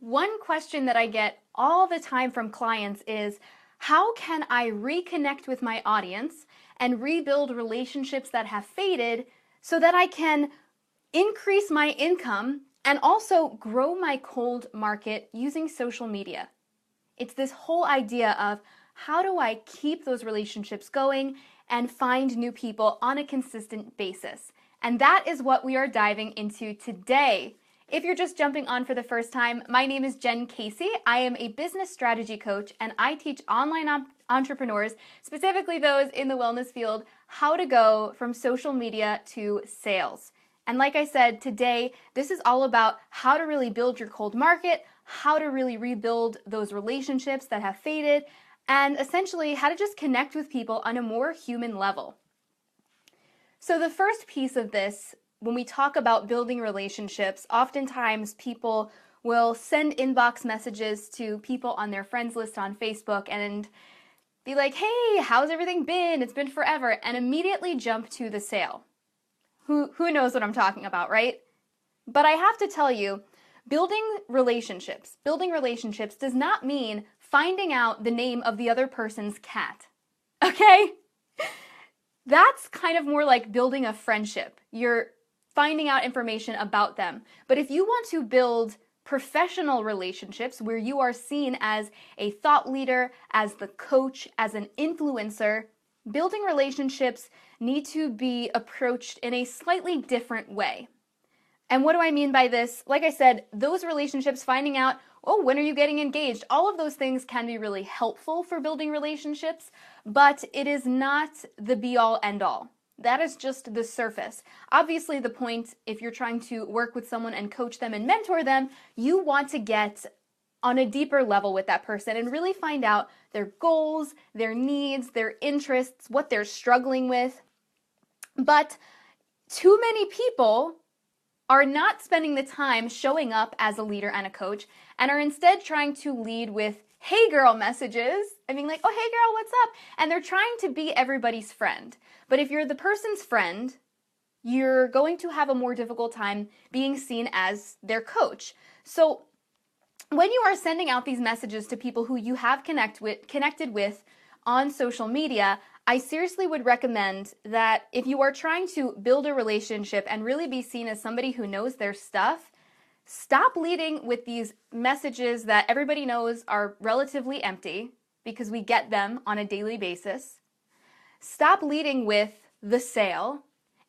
One question that I get all the time from clients is, how can I reconnect with my audience and rebuild relationships that have faded so that I can increase my income and also grow my cold market using social media? It's this whole idea of how do I keep those relationships going and find new people on a consistent basis? And that is what we are diving into today. If you're just jumping on for the first time, my name is Jen Casey. I am a business strategy coach and I teach online entrepreneurs, specifically those in the wellness field, how to go from social media to sales. And like I said, today, this is all about how to really build your cold market, how to really rebuild those relationships that have faded, and essentially how to just connect with people on a more human level. So the first piece of this, when we talk about building relationships, oftentimes people will send inbox messages to people on their friends list on Facebook and be like, hey, how's everything been? It's been forever, and immediately jump to the sale. Who knows what I'm talking about, right? But I have to tell you, building relationships does not mean finding out the name of the other person's cat, okay? That's kind of more like building a friendship. You're finding out information about them. But if you want to build professional relationships where you are seen as a thought leader, as the coach, as an influencer, building relationships need to be approached in a slightly different way. And what do I mean by this? Like I said, those relationships, finding out, oh, when are you getting engaged? All of those things can be really helpful for building relationships, but it is not the be-all, end-all. That is just the surface. Obviously, the point, if you're trying to work with someone and coach them and mentor them, you want to get on a deeper level with that person and really find out their goals, their needs, their interests, what they're struggling with. But too many people are not spending the time showing up as a leader and a coach and are instead trying to lead with hey girl messages. I mean, like, oh, hey girl, what's up? And they're trying to be everybody's friend. But if you're the person's friend, you're going to have a more difficult time being seen as their coach. So when you are sending out these messages to people who you have connected with on social media, I seriously would recommend that if you are trying to build a relationship and really be seen as somebody who knows their stuff, stop leading with these messages that everybody knows are relatively empty because we get them on a daily basis. Stop leading with the sale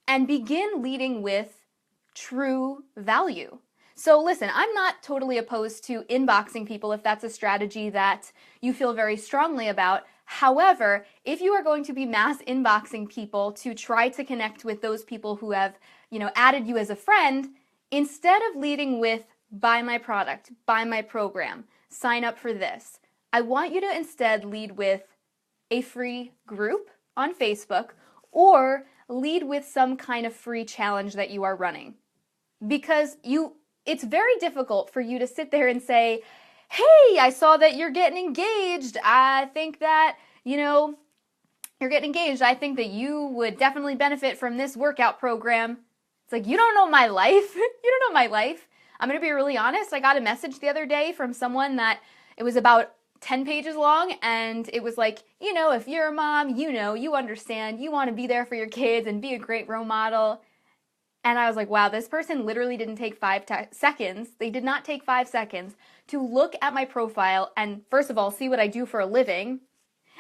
and begin leading with true value. So listen, I'm not totally opposed to inboxing people if that's a strategy that you feel very strongly about. However, if you are going to be mass inboxing people to try to connect with those people who have, added you as a friend, instead of leading with buy my product, buy my program, sign up for this, I want you to instead lead with a free group on Facebook or lead with some kind of free challenge that you are running. Because it's very difficult for you to sit there and say, hey, I saw that you're getting engaged. I think that, you're getting engaged. I think that you would definitely benefit from this workout program. It's like, you don't know my life. You don't know my life. I'm going to be really honest. I got a message the other day from someone that it was about 10 pages long, and it was like, if you're a mom, you understand, you want to be there for your kids and be a great role model. And I was like, wow, this person literally didn't take 5 seconds. They did not take 5 seconds to look at my profile and, first of all, see what I do for a living.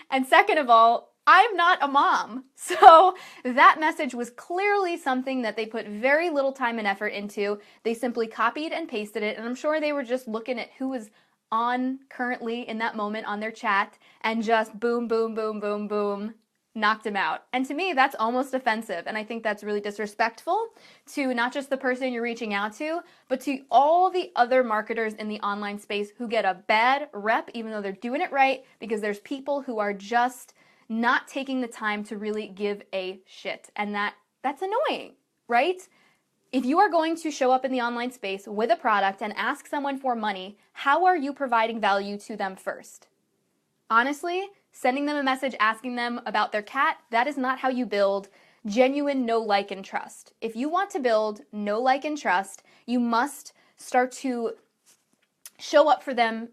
And second of all, I'm not a mom. So that message was clearly something that they put very little time and effort into. They simply copied and pasted it. And I'm sure they were just looking at who was on currently in that moment on their chat and just boom, boom, boom, boom, boom, knocked him out. And to me, that's almost offensive. And I think that's really disrespectful to not just the person you're reaching out to, but to all the other marketers in the online space who get a bad rep, even though they're doing it right, because there's people who are just not taking the time to really give a shit. And that's annoying, right? If you are going to show up in the online space with a product and ask someone for money, how are you providing value to them first? Honestly, sending them a message asking them about their cat, that is not how you build genuine know, like, and trust. If you want to build know, like, and trust, you must start to show up for them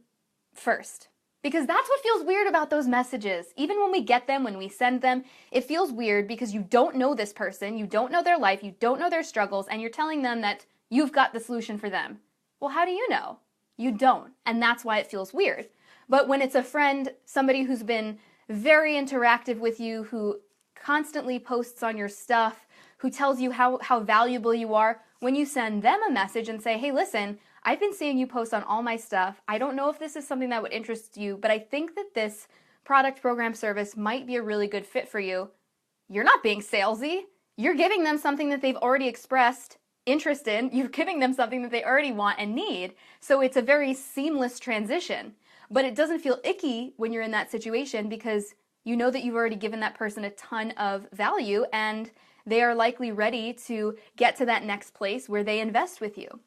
first. Because that's what feels weird about those messages. Even when we get them, when we send them, it feels weird because you don't know this person, you don't know their life, you don't know their struggles, and you're telling them that you've got the solution for them. Well, how do you know? You don't, and that's why it feels weird. But when it's a friend, somebody who's been very interactive with you, who constantly posts on your stuff, who tells you how valuable you are, when you send them a message and say, hey, listen, I've been seeing you post on all my stuff. I don't know if this is something that would interest you, but I think that this product, program, service might be a really good fit for you. You're not being salesy. You're giving them something that they've already expressed interest in. You're giving them something that they already want and need. So it's a very seamless transition. But it doesn't feel icky when you're in that situation because you know that you've already given that person a ton of value and they are likely ready to get to that next place where they invest with you.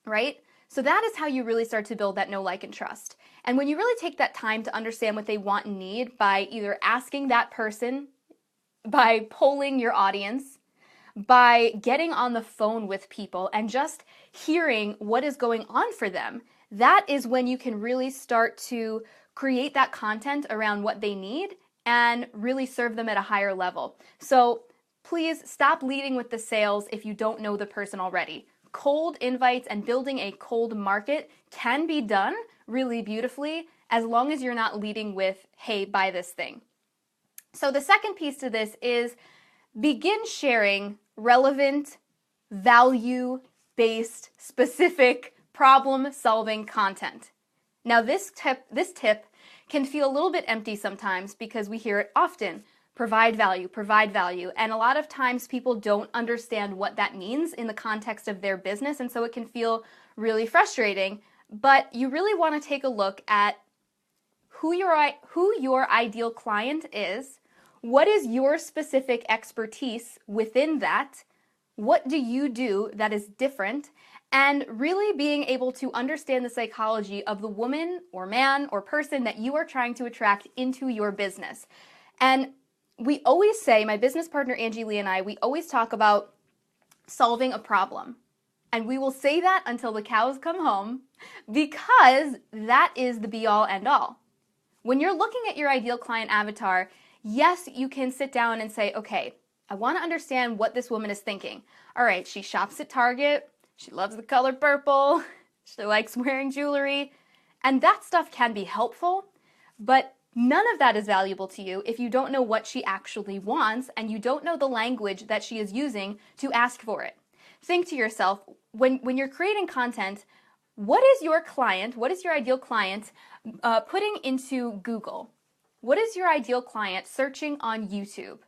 Right? So that is how you really start to build that know, like, and trust. And when you really take that time to understand what they want and need by either asking that person, by polling your audience, by getting on the phone with people and just hearing what is going on for them, that is when you can really start to create that content around what they need and really serve them at a higher level. So please stop leading with the sales if you don't know the person already. Cold invites and building a cold market can be done really beautifully as long as you're not leading with, hey, buy this thing. So the second piece to this is begin sharing relevant, value-based, specific, problem-solving content. Now this tip can feel a little bit empty sometimes because we hear it often. Provide value. And a lot of times people don't understand what that means in the context of their business, and so it can feel really frustrating. But you really want to take a look at who your ideal client is, what is your specific expertise within that, what do you do that is different, and really being able to understand the psychology of the woman or man or person that you are trying to attract into your business. And we always say, my business partner Angie Lee and I, we always talk about solving a problem. And we will say that until the cows come home because that is the be all end all. When you're looking at your ideal client avatar, yes, you can sit down and say, okay, I want to understand what this woman is thinking. All right, she shops at Target, she loves the color purple, she likes wearing jewelry, and that stuff can be helpful, but none of that is valuable to you if you don't know what she actually wants and you don't know the language that she is using to ask for it. Think to yourself, when you're creating content, what is your ideal client putting into Google? What is your ideal client searching on YouTube?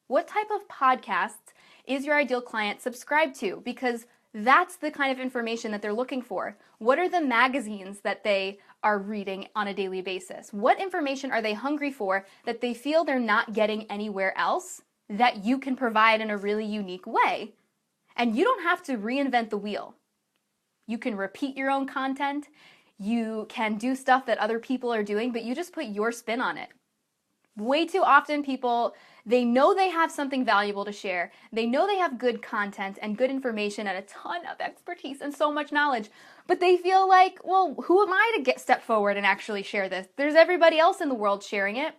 What type of podcasts is your ideal client subscribed to? Because that's the kind of information that they're looking for. What are the magazines that they are reading on a daily basis? What information are they hungry for that they feel they're not getting anywhere else that you can provide in a really unique way? And you don't have to reinvent the wheel. You can repeat your own content. You can do stuff that other people are doing, but you just put your spin on it. Way too often people, they know they have something valuable to share. They know they have good content and good information and a ton of expertise and so much knowledge, but they feel like, well, who am I to step forward and actually share this? There's everybody else in the world sharing it.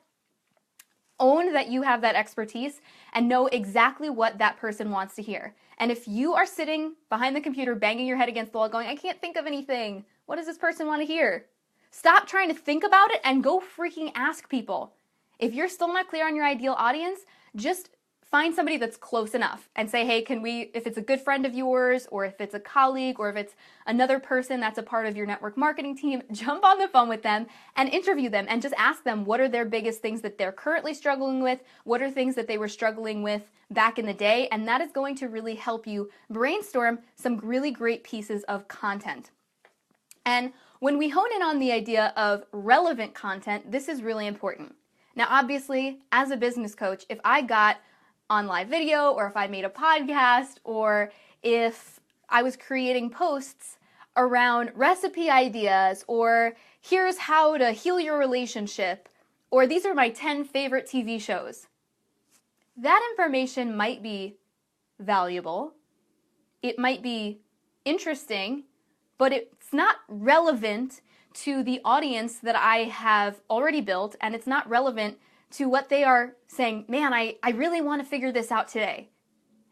Own that you have that expertise and know exactly what that person wants to hear. And if you are sitting behind the computer banging your head against the wall going, I can't think of anything. What does this person want to hear? Stop trying to think about it and go freaking ask people. If you're still not clear on your ideal audience, just find somebody that's close enough and say, hey, if it's a good friend of yours, or if it's a colleague, or if it's another person that's a part of your network marketing team, jump on the phone with them and interview them and just ask them what are their biggest things that they're currently struggling with, what are things that they were struggling with back in the day, and that is going to really help you brainstorm some really great pieces of content. And when we hone in on the idea of relevant content, this is really important. Now, obviously, as a business coach, if I got on live video, or if I made a podcast, or if I was creating posts around recipe ideas, or here's how to heal your relationship, or these are my 10 favorite TV shows, that information might be valuable, it might be interesting, but it's it's not relevant to the audience that I have already built, and it's not relevant to what they are saying, man, I really want to figure this out today.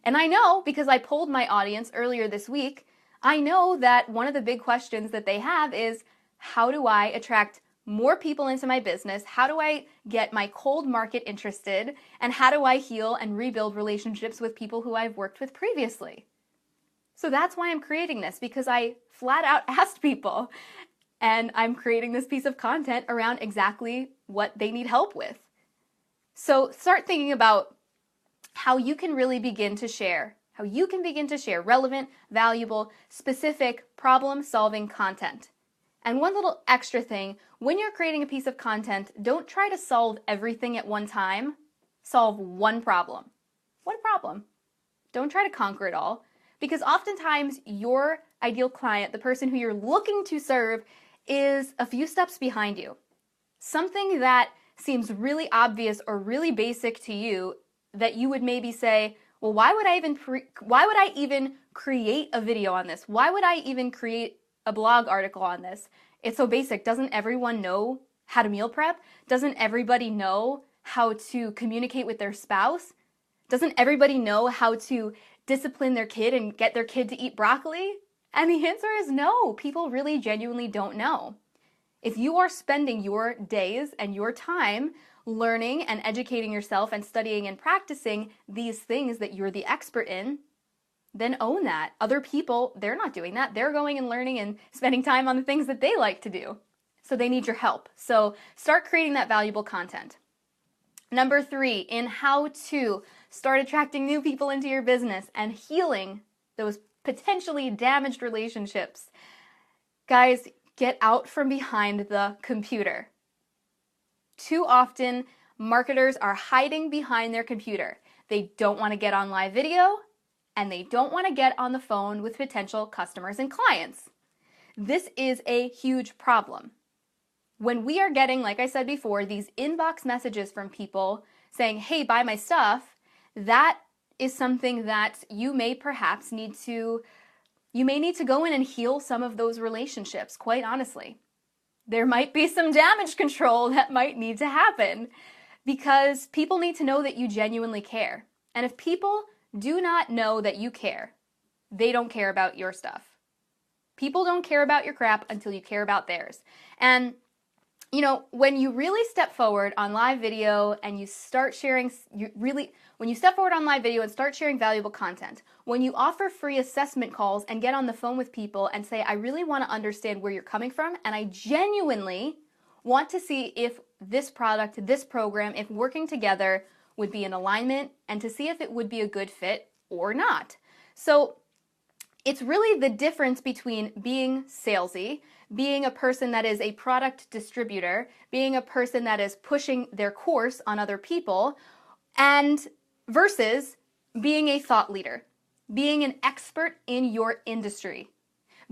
And I know, because I polled my audience earlier this week, I know that one of the big questions that they have is, how do I attract more people into my business? How do I get my cold market interested? And how do I heal and rebuild relationships with people who I've worked with previously? So that's why I'm creating this, because I flat out asked people, and I'm creating this piece of content around exactly what they need help with. So start thinking about how you can really begin to share relevant, valuable, specific problem-solving content. And one little extra thing, when you're creating a piece of content, don't try to solve everything at one time. Solve one problem. One problem. Don't try to conquer it all, because oftentimes your ideal client, the person who you're looking to serve, is a few steps behind you. Something that seems really obvious or really basic to you that you would maybe say, well, why would I even create a video on this? Why would I even create a blog article on this? It's so basic. Doesn't everyone know how to meal prep? Doesn't everybody know how to communicate with their spouse? Doesn't everybody know how to discipline their kid and get their kid to eat broccoli? And the answer is no. People really genuinely don't know. If you are spending your days and your time learning and educating yourself and studying and practicing these things that you're the expert in, then own that. Other people, they're not doing that. They're going and learning and spending time on the things that they like to do. So they need your help. So start creating that valuable content. Number 3, in how to start attracting new people into your business and healing those potentially damaged relationships. Guys, get out from behind the computer. Too often, marketers are hiding behind their computer. They don't want to get on live video, and they don't want to get on the phone with potential customers and clients. This is a huge problem. When we are getting, like I said before, these inbox messages from people saying, hey, buy my stuff, that is something that you may perhaps need to go in and heal some of those relationships, quite honestly. There might be some damage control that might need to happen, because people need to know that you genuinely care. And if people do not know that you care, they don't care about your stuff. People don't care about your crap until you care about theirs. And when you really step forward on live video and you start sharing, when you step forward on live video and start sharing valuable content, when you offer free assessment calls and get on the phone with people and say, I really want to understand where you're coming from, and I genuinely want to see if this product, this program, if working together would be in alignment, and to see if it would be a good fit or not. So it's really the difference between being salesy, being a person that is a product distributor, being a person that is pushing their course on other people, and versus being a thought leader, being an expert in your industry,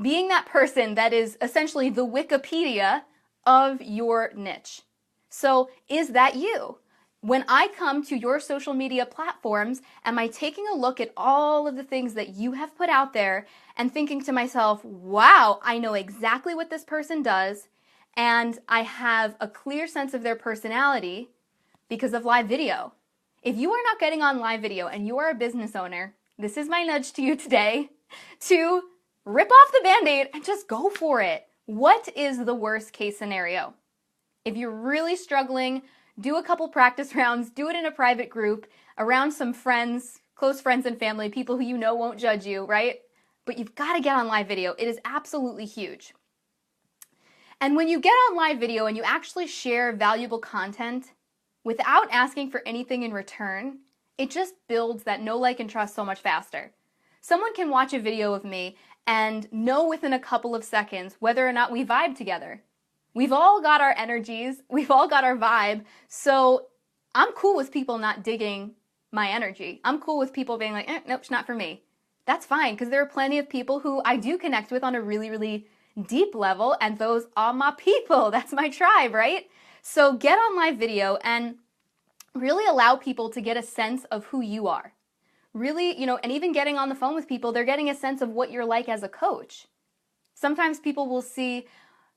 being that person that is essentially the Wikipedia of your niche. So is that you? When I come to your social media platforms, am I taking a look at all of the things that you have put out there and thinking to myself, wow, I know exactly what this person does, and I have a clear sense of their personality because of live video? If you are not getting on live video and you are a business owner, this is my nudge to you today to rip off the Band-Aid and just go for it. What is the worst case scenario? If you're really struggling, do a couple practice rounds, do it in a private group, around some friends, close friends and family, people who you know won't judge you, right? But you've got to get on live video. It is absolutely huge. And when you get on live video and you actually share valuable content without asking for anything in return, it just builds that know, like, and trust so much faster. Someone can watch a video of me and know within a couple of seconds whether or not we vibe together. We've all got our energies, we've all got our vibe, so I'm cool with people not digging my energy. I'm cool with people being like, nope, it's not for me. That's fine, because there are plenty of people who I do connect with on a really, really deep level, and those are my people. That's my tribe, right? So get on live video and really allow people to get a sense of who you are. Really, and even getting on the phone with people, they're getting a sense of what you're like as a coach. Sometimes people will see,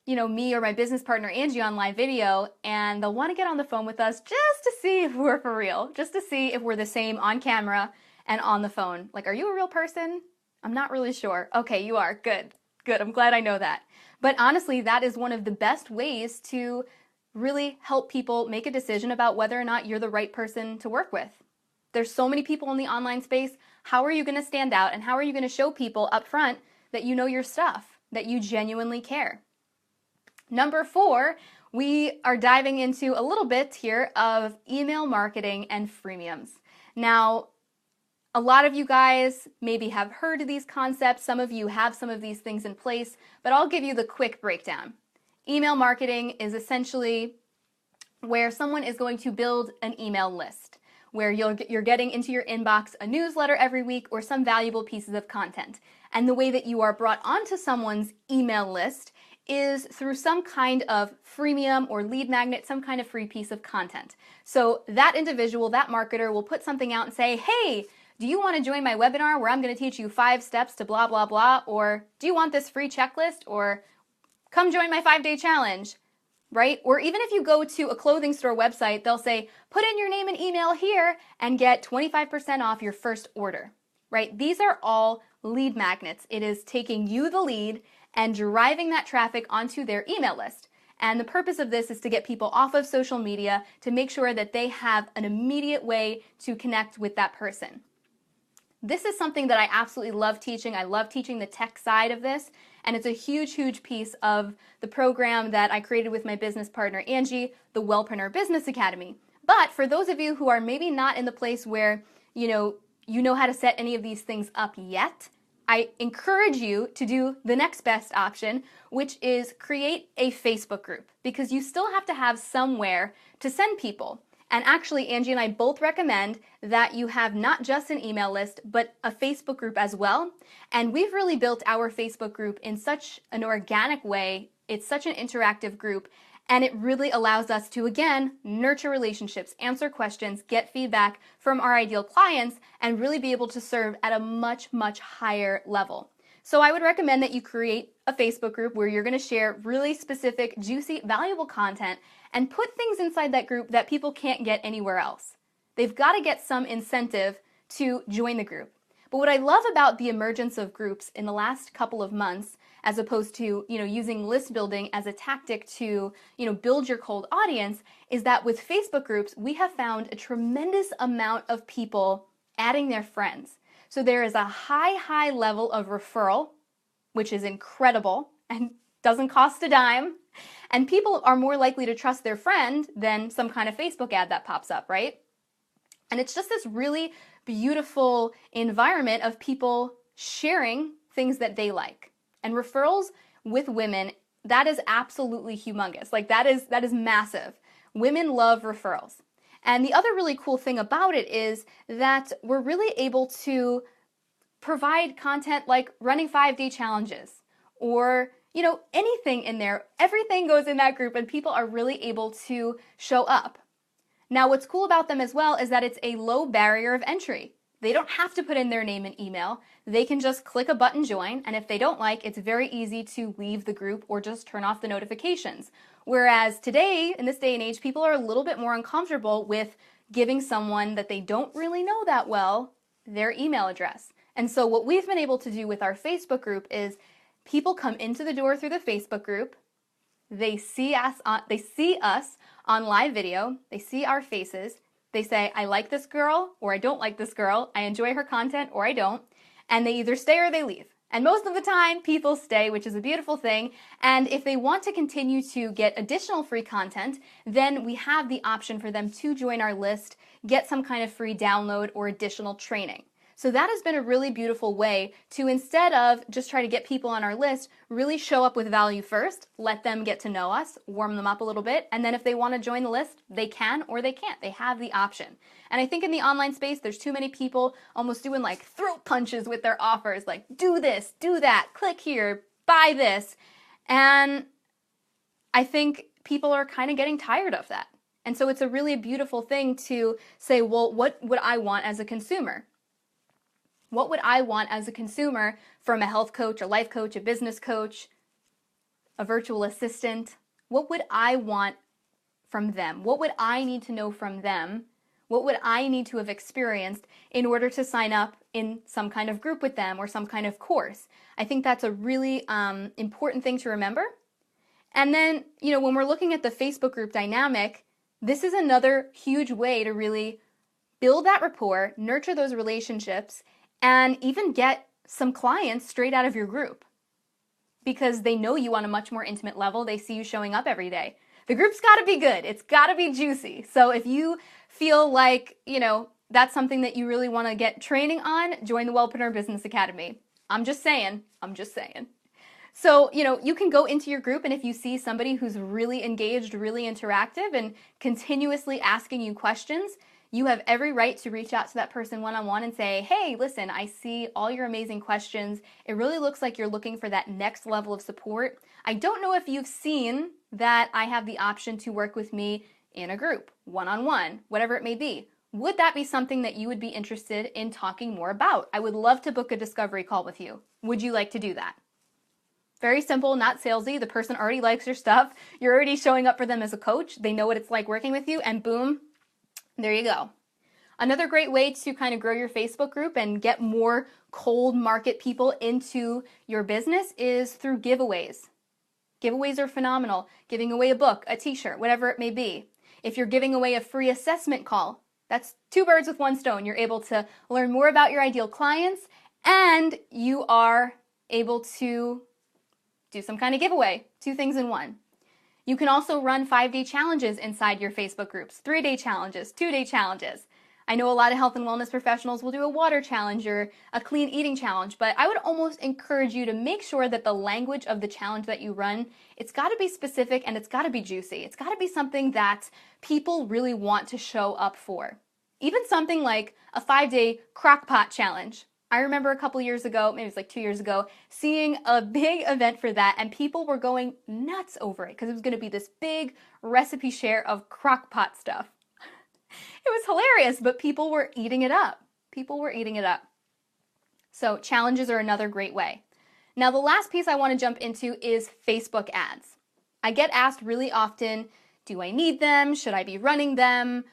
me or my business partner Angie on live video, and they'll want to get on the phone with us just to see if we're for real, just to see if we're the same on camera and on the phone. Like, are you a real person? I'm not really sure. Okay, you are. Good. Good. I'm glad I know that. But honestly, that is one of the best ways to really help people make a decision about whether or not you're the right person to work with. There's so many people in the online space. How are you going to stand out, and how are you going to show people up front that you know your stuff, that you genuinely care? Number 4, we are diving into a little bit here of email marketing and freemiums. Now, a lot of you guys maybe have heard of these concepts. Some of you have some of these things in place, but I'll give you the quick breakdown. Email marketing is essentially where someone is going to build an email list, where you're getting into your inbox a newsletter every week or some valuable pieces of content. And the way that you are brought onto someone's email list is through some kind of freemium or lead magnet, some kind of free piece of content. So that individual, that marketer will put something out and say, hey, do you want to join my webinar where I'm going to teach you 5 steps to blah, blah, blah? Or do you want this free checklist? Or come join my 5-day challenge, right? Or even if you go to a clothing store website, they'll say, put in your name and email here and get 25% off your first order, right? These are all lead magnets. It is taking you, the lead, and driving that traffic onto their email list. And the purpose of this is to get people off of social media to make sure that they have an immediate way to connect with that person. This is something that I absolutely love teaching. I love teaching the tech side of this, and it's a huge, huge piece of the program that I created with my business partner, Angie, the Wellpreneur Business Academy. But for those of you who are maybe not in the place where, you know how to set any of these things up yet, I encourage you to do the next best option, which is create a Facebook group, because you still have to have somewhere to send people. And actually, Angie and I both recommend that you have not just an email list, but a Facebook group as well. And we've really built our Facebook group in such an organic way. It's such an interactive group, and it really allows us to, again, nurture relationships, answer questions, get feedback from our ideal clients, and really be able to serve at a much, much higher level. So I would recommend that you create a Facebook group where you're going to share really specific, juicy, valuable content and put things inside that group that people can't get anywhere else. They've got to get some incentive to join the group. But what I love about the emergence of groups in the last couple of months, as opposed to, using list building as a tactic to, build your cold audience, is that with Facebook groups, we have found a tremendous amount of people adding their friends. So there is a high level of referral, which is incredible and doesn't cost a dime. And people are more likely to trust their friend than some kind of Facebook ad that pops up, right? And it's just this really beautiful environment of people sharing things that they like. And referrals with women, that is absolutely humongous. Like that is massive. Women love referrals. And the other really cool thing about it is that we're really able to provide content like running 5-day challenges or, anything in there. Everything goes in that group and people are really able to show up. Now, what's cool about them as well is that it's a low barrier of entry. They don't have to put in their name and email. They can just click a button join, and if they don't like, it's very easy to leave the group or just turn off the notifications. Whereas today, in this day and age, people are a little bit more uncomfortable with giving someone that they don't really know that well their email address. And so what we've been able to do with our Facebook group is people come into the door through the Facebook group, they see us on live video, they see our faces, they say, I like this girl or I don't like this girl, I enjoy her content or I don't, and they either stay or they leave. And most of the time, people stay, which is a beautiful thing. And if they want to continue to get additional free content, then we have the option for them to join our list, get some kind of free download or additional training. So that has been a really beautiful way to, instead of just try to get people on our list, really show up with value first, let them get to know us, warm them up a little bit, and then if they want to join the list, they can or they can't. They have the option. And I think in the online space, there's too many people almost doing like throat punches with their offers, like do this, do that, click here, buy this. And I think people are kind of getting tired of that. And so it's a really beautiful thing to say, well, what would I want as a consumer? What would I want as a consumer from a health coach, a life coach, a business coach, a virtual assistant? What would I want from them? What would I need to know from them? What would I need to have experienced in order to sign up in some kind of group with them or some kind of course? I think that's a really important thing to remember. And then, when we're looking at the Facebook group dynamic, this is another huge way to really build that rapport, nurture those relationships, and even get some clients straight out of your group because they know you on a much more intimate level. They see you showing up every day. The group's got to be good. It's got to be juicy. So if you feel like, that's something that you really want to get training on, join the Wellpreneur Business Academy. I'm just saying. So, you can go into your group, and if you see somebody who's really engaged, really interactive, and continuously asking you questions, you have every right to reach out to that person one-on-one and say, hey, listen, I see all your amazing questions. It really looks like you're looking for that next level of support. I don't know if you've seen that I have the option to work with me in a group, one-on-one, whatever it may be. Would that be something that you would be interested in talking more about? I would love to book a discovery call with you. Would you like to do that? Very simple, not salesy. The person already likes your stuff. You're already showing up for them as a coach. They know what it's like working with you, and boom, there you go. Another great way to kind of grow your Facebook group and get more cold market people into your business is through giveaways. Giveaways are phenomenal. Giving away a book, a t-shirt, whatever it may be. If you're giving away a free assessment call, that's 2 birds with 1 stone. You're able to learn more about your ideal clients, and you are able to do some kind of giveaway. 2 things in 1. You can also run 5-day challenges inside your Facebook groups, 3-day challenges, 2-day challenges. I know a lot of health and wellness professionals will do a water challenge or a clean eating challenge, but I would almost encourage you to make sure that the language of the challenge that you run, it's got to be specific and it's got to be juicy. It's got to be something that people really want to show up for. Even something like a 5-day crockpot challenge. I remember a couple years ago, maybe it was like 2 years ago, seeing a big event for that, and people were going nuts over it because it was going to be this big recipe share of crockpot stuff. It was hilarious, but people were eating it up. So challenges are another great way. Now, the last piece I want to jump into is Facebook ads. I get asked really often, do I need them? Should I be running them?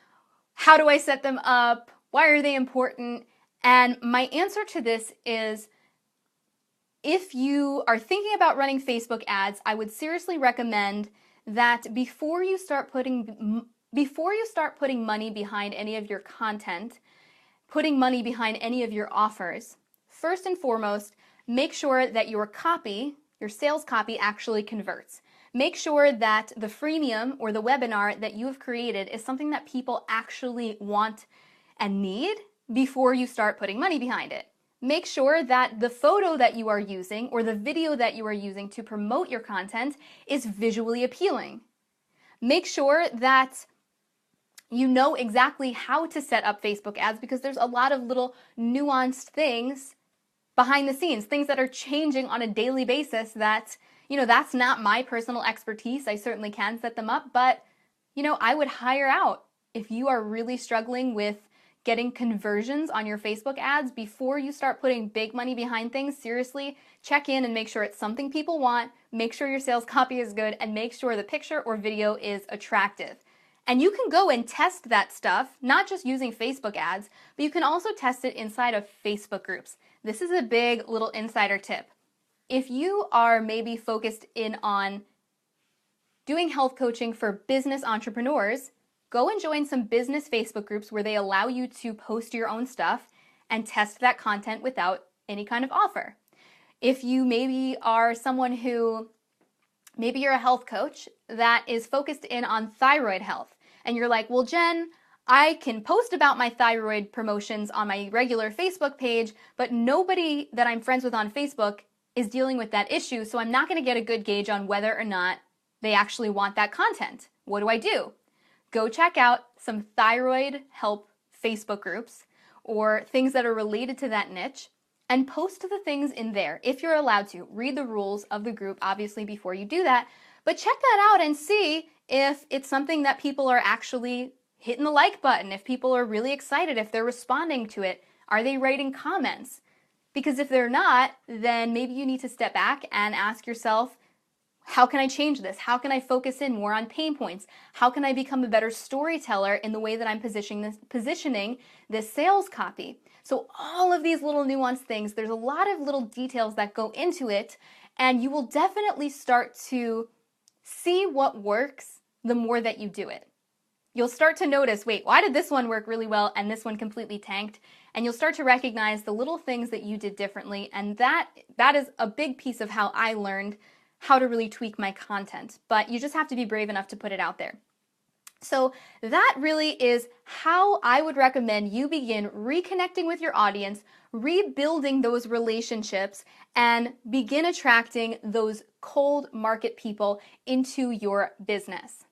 How do I set them up? Why are they important? And my answer to this is, if you are thinking about running Facebook ads, I would seriously recommend that before you start putting money behind any of your content, putting money behind any of your offers, first and foremost, make sure that your copy, your sales copy, actually converts. Make sure that the freemium or the webinar that you have created is something that people actually want and need before you start putting money behind it. Make sure that the photo that you are using or the video that you are using to promote your content is visually appealing. Make sure that you know exactly how to set up Facebook ads, because there's a lot of little nuanced things behind the scenes, things that are changing on a daily basis that, that's not my personal expertise. I certainly can set them up, but, I would hire out. If you are really struggling with getting conversions on your Facebook ads, before you start putting big money behind things, seriously, check in and make sure it's something people want, make sure your sales copy is good, and make sure the picture or video is attractive. And you can go and test that stuff, not just using Facebook ads, but you can also test it inside of Facebook groups. This is a big little insider tip. If you are maybe focused in on doing health coaching for business entrepreneurs, go and join some business Facebook groups where they allow you to post your own stuff and test that content without any kind of offer. If you maybe are someone who, maybe you're a health coach that is focused in on thyroid health, and you're like, well, Jen, I can post about my thyroid promotions on my regular Facebook page, but nobody that I'm friends with on Facebook is dealing with that issue, so I'm not going to get a good gauge on whether or not they actually want that content. What do? Go check out some thyroid help Facebook groups or things that are related to that niche and post the things in there if you're allowed to. Read the rules of the group, obviously, before you do that, but check that out and see if it's something that people are actually hitting the like button, if people are really excited, if they're responding to it. Are they writing comments? Because if they're not, then maybe you need to step back and ask yourself, how can I change this? How can I focus in more on pain points? How can I become a better storyteller in the way that I'm positioning this sales copy? So all of these little nuanced things, there's a lot of little details that go into it, and you will definitely start to see what works the more that you do it. You'll start to notice, wait, why did this one work really well and this one completely tanked? And you'll start to recognize the little things that you did differently, and that is a big piece of how I learned how to really tweak my content. But you just have to be brave enough to put it out there. So that really is how I would recommend you begin reconnecting with your audience, rebuilding those relationships, and begin attracting those cold market people into your business.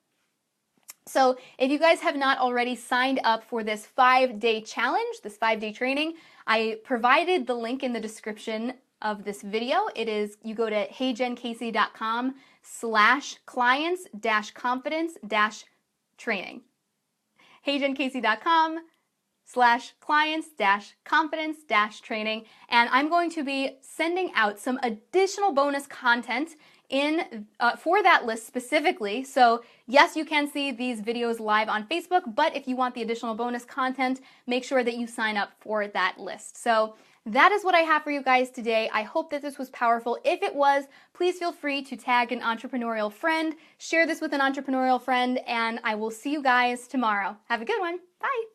So if you guys have not already signed up for this 5-day challenge, this 5-day training, I provided the link in the description of this video. It is, you go to heyjencasey.com/clients-confidence-training. heyjencasey.com/clients-confidence-training. And I'm going to be sending out some additional bonus content for that list specifically. So yes, you can see these videos live on Facebook, but if you want the additional bonus content, make sure that you sign up for that list. So that is what I have for you guys today. I hope that this was powerful. If it was, please feel free to tag an entrepreneurial friend, share this with an entrepreneurial friend, and I will see you guys tomorrow. Have a good one. Bye.